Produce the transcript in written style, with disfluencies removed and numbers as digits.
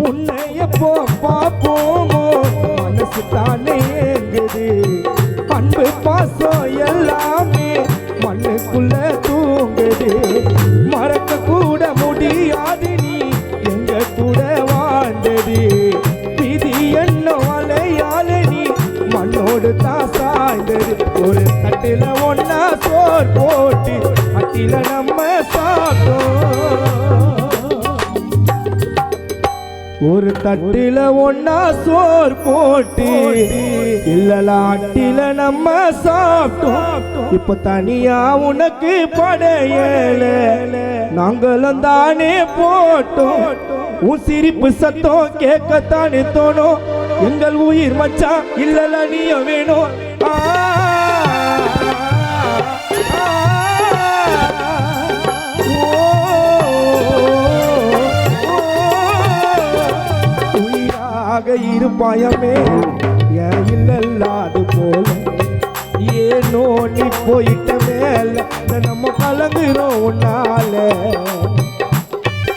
உன்னை எப்போ பார்ப்போமோ மனசு தானே ஏங்குது. அன்பு பாசம் எல்லாமே மண்ணுக்குள்ள தூங்குது. மறக்க கூட முடியாது நீ எங்க கூட வாழ்ந்தது. விதி என்ன வலையால நீ மண்ணோடு தான் சாய்ந்தது. ஒரு தட்டில ஒன்னா சோர் போட்டு அட்டில நம்ம சாப்பிட்டோம். ஒரு தட்டில ஒன்னா சோர் போட்டு இல்லலாட்டில நம்ம சாப்பிட்டோம். இப்ப தனியா உனக்கு படையல நாங்களும் தானே போட்டோம். உன் சிரிப்பு சத்தம் கேட்கத்தானே தோணும். எங்கள் உயிர் மச்சான் இல்லல நீய வேணும். இருப்பாயமே ஏன் இல்லல்லாது போல ஏனோ நீ போயிட்ட மேல நம்ம